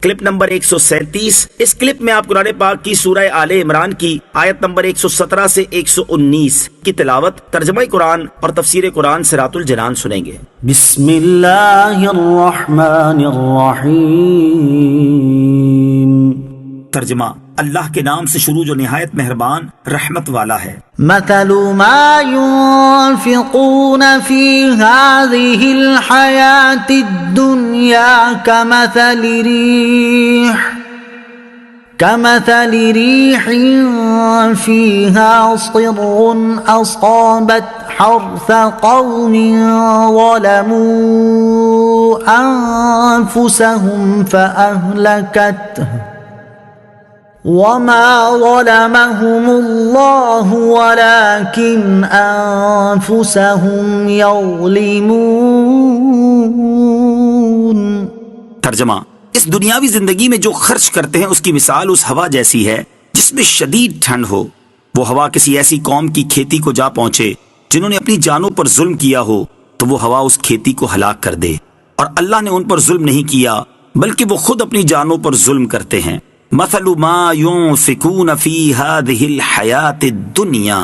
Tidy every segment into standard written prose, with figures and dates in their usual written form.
Clip number 137۔ اس clip میں آپ قرآن پاک کی سورہ آل عمران کی آیت نمبر 117 سے 119 کی تلاوت، ترجمہ قرآن اور تفسیر قرآن صراط الجنان سنیں گے۔ بسم اللہ الرحمن الرحیم۔ ترجمہ، اللہ کے نام سے شروع جو نہایت مہربان رحمت والا ہے۔ مثل ما ينفقون في هذه الحياة الدنيا كمثل ريح فيها صر أصابت حرث قوم ظلموا أنفسهم فأهلكته وما ظلمهم الله ولكن أنفسهم يظلمون۔ ترجمہ، اس دنیاوی زندگی میں جو خرچ کرتے ہیں اس کی مثال اس ہوا جیسی ہے جس میں شدید ٹھنڈ ہو۔ وہ ہوا کسی ایسی قوم کی کھیتی کو جا پہنچے جنہوں نے اپنی جانوں پر ظلم کیا ہو تو وہ ہوا اس کھیتی کو ہلاک کر دے، اور اللہ نے ان پر ظلم نہیں کیا بلکہ وہ خود اپنی جانوں پر ظلم کرتے ہیں۔ مثل ما ينفقون في هذه الحياة الدنيا،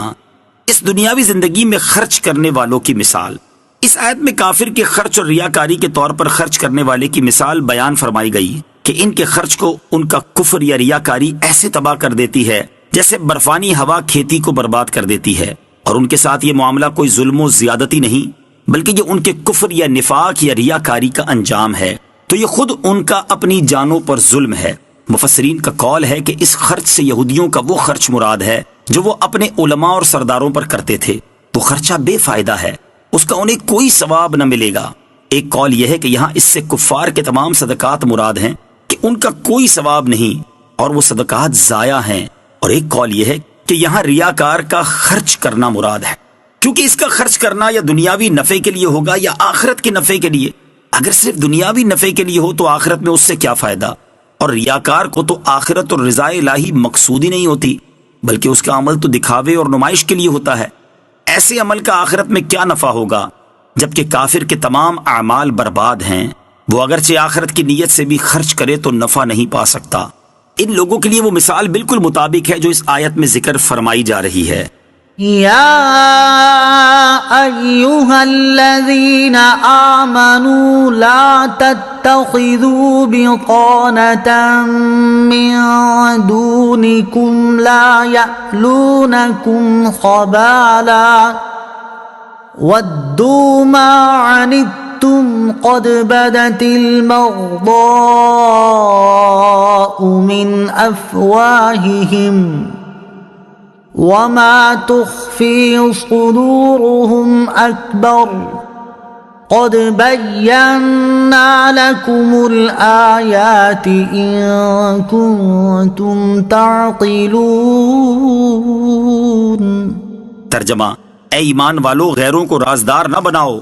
اس دنیاوی زندگی میں خرچ کرنے والوں کی مثال۔ اس آیت میں کافر کے خرچ اور ریاکاری کے طور پر خرچ کرنے والے کی مثال بیان فرمائی گئی کہ ان کے خرچ کو ان کا کفر یا ریاکاری ایسے تباہ کر دیتی ہے جیسے برفانی ہوا کھیتی کو برباد کر دیتی ہے، اور ان کے ساتھ یہ معاملہ کوئی ظلم و زیادتی نہیں بلکہ یہ ان کے کفر یا نفاق یا ریاکاری کا انجام ہے، تو یہ خود ان کا اپنی جانوں پر ظلم ہے۔ مفسرین کا قول ہے کہ اس خرچ سے یہودیوں کا وہ خرچ مراد ہے جو وہ اپنے علماء اور سرداروں پر کرتے تھے۔ وہ خرچہ بے فائدہ ہے، اس کا انہیں کوئی ثواب نہ ملے گا۔ ایک قول یہ ہے کہ یہاں اس سے کفار کے تمام صدقات مراد ہیں کہ ان کا کوئی ثواب نہیں اور وہ صدقات ضائع ہیں، اور ایک قول یہ ہے کہ یہاں ریاکار کا خرچ کرنا مراد ہے، کیونکہ اس کا خرچ کرنا یا دنیاوی نفع کے لیے ہوگا یا آخرت کے نفع کے لیے۔ اگر صرف دنیاوی نفع کے لیے ہو تو آخرت میں اس سے کیا فائدہ، اور ریاکار کو تو آخرت اور رضا الہی مقصود ہی نہیں ہوتی بلکہ اس کا عمل تو دکھاوے اور نمائش کے لیے ہوتا ہے۔ ایسے عمل کا آخرت میں کیا نفع ہوگا جبکہ کافر کے تمام اعمال برباد ہیں۔ وہ اگرچہ آخرت کی نیت سے بھی خرچ کرے تو نفع نہیں پا سکتا۔ ان لوگوں کے لیے وہ مثال بالکل مطابق ہے جو اس آیت میں ذکر فرمائی جا رہی ہے۔ یا ایہا الذین آمنوا لا تتخذوا بطانة من دونکم لا یألونکم خبالا ودوا ما عنتم قد بدت البغضاء من افواہہم وما تخفي صدورهم أكبر قد بينا لكم الآيات إن كنتم تعقلون۔ ترجمہ، اے ایمان والو، غیروں کو رازدار نہ بناؤ،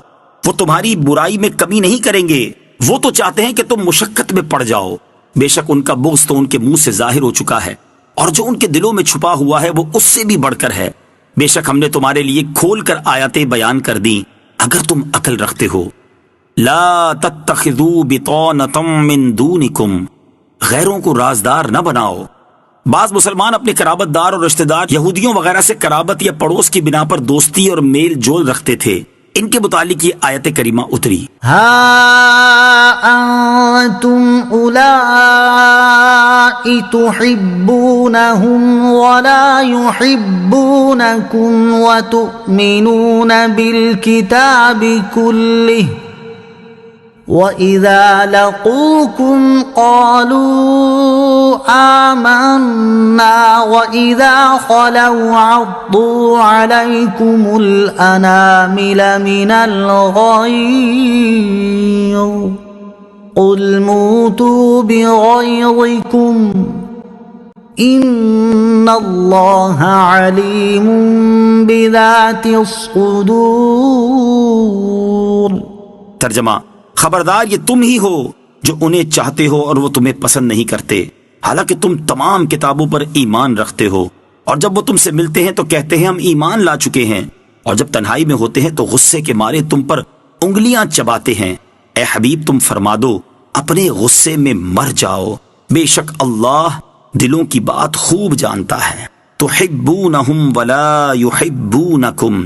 وہ تمہاری برائی میں کمی نہیں کریں گے، وہ تو چاہتے ہیں کہ تم مشقت میں پڑ جاؤ۔ بے شک ان کا بغض تو ان کے منہ سے ظاہر ہو چکا ہے، اور جو ان کے دلوں میں چھپا ہوا ہے وہ اس سے بھی بڑھ کر ہے۔ بے شک ہم نے تمہارے لیے کھول کر آیاتیں بیان کر دیں اگر تم عقل رکھتے ہو۔ لا تتخذوا بطانة من دونکم، غیروں کو رازدار نہ بناؤ۔ بعض مسلمان اپنے قرابت دار اور رشتہ دار یہودیوں وغیرہ سے قرابت یا پڑوس کی بنا پر دوستی اور میل جول رکھتے تھے۔ ان کے متعلق یہ آیت کریمہ اتری۔ ہا انتم اولائی تحبونہم ولا يحبونکم وتؤمنون بالکتاب کلہ وَإِذَا لَقُوكُمْ قَالُوا آمَنَّا وَإِذَا خَلَوْا عَضُّوا عَلَيْكُمُ الْأَنَامِلَ مِنَ الْغَيْظِ قُلْ مُوتُوا بِغَيْظِكُمْ إِنَّ اللَّهَ عَلِيمٌ بِذَاتِ الصُّدُورِ۔ ترجمہ، خبردار یہ تم ہی ہو جو انہیں چاہتے ہو اور وہ تمہیں پسند نہیں کرتے، حالانکہ تم تمام کتابوں پر ایمان رکھتے ہو، اور جب وہ تم سے ملتے ہیں تو کہتے ہیں ہم ایمان لا چکے ہیں، اور جب تنہائی میں ہوتے ہیں تو غصے کے مارے تم پر انگلیاں چباتے ہیں۔ اے حبیب تم فرما دو اپنے غصے میں مر جاؤ بے شک اللہ دلوں کی بات خوب جانتا ہے. تحبونہم ولا یحبونکم،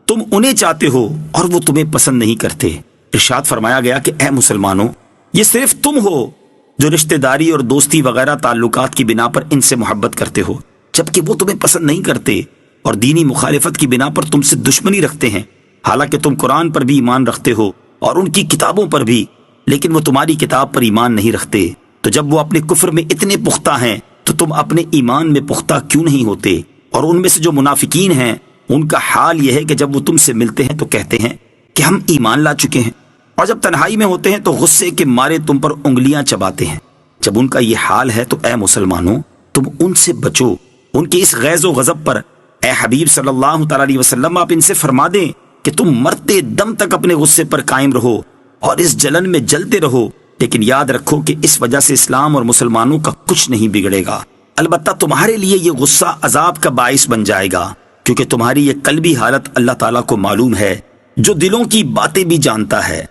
تم انہیں چاہتے ہو اور وہ تمہیں پسند نہیں کرتے. ارشاد فرمایا گیا کہ اے مسلمانوں، یہ صرف تم ہو جو رشتہ داری اور دوستی وغیرہ تعلقات کی بنا پر ان سے محبت کرتے ہو، جبکہ وہ تمہیں پسند نہیں کرتے اور دینی مخالفت کی بنا پر تم سے دشمنی رکھتے ہیں. حالانکہ تم قرآن پر بھی ایمان رکھتے ہو اور ان کی کتابوں پر بھی، لیکن وہ تمہاری کتاب پر ایمان نہیں رکھتے. تو جب وہ اپنے کفر میں اتنے پختہ ہیں تو تم اپنے ایمان میں پختہ کیوں نہیں ہوتے؟ اور ان میں سے جو منافقین ہیں ان کا حال یہ ہے کہ جب وہ تم سے ملتے ہیں تو کہتے ہیں کہ ہم ایمان لا چکے ہیں، اور جب تنہائی میں ہوتے ہیں تو غصے کے مارے تم پر انگلیاں چباتے ہیں. جب ان کا یہ حال ہے تو اے مسلمانوں، تم ان سے بچو. ان کے اس غیظ و غضب پر اے حبیب صلی اللہ تعالی علیہ وسلم آپ ان سے فرما دیں کہ تم مرتے دم تک اپنے غصے پر قائم رہو اور اس جلن میں جلتے رہو، لیکن یاد رکھو کہ اس وجہ سے اسلام اور مسلمانوں کا کچھ نہیں بگڑے گا. البتہ تمہارے لیے یہ غصہ عذاب کا باعث بن جائے گا، کیونکہ تمہاری یہ قلبی حالت اللہ تعالیٰ کو معلوم ہے جو دلوں کی باتیں بھی جانتا ہے.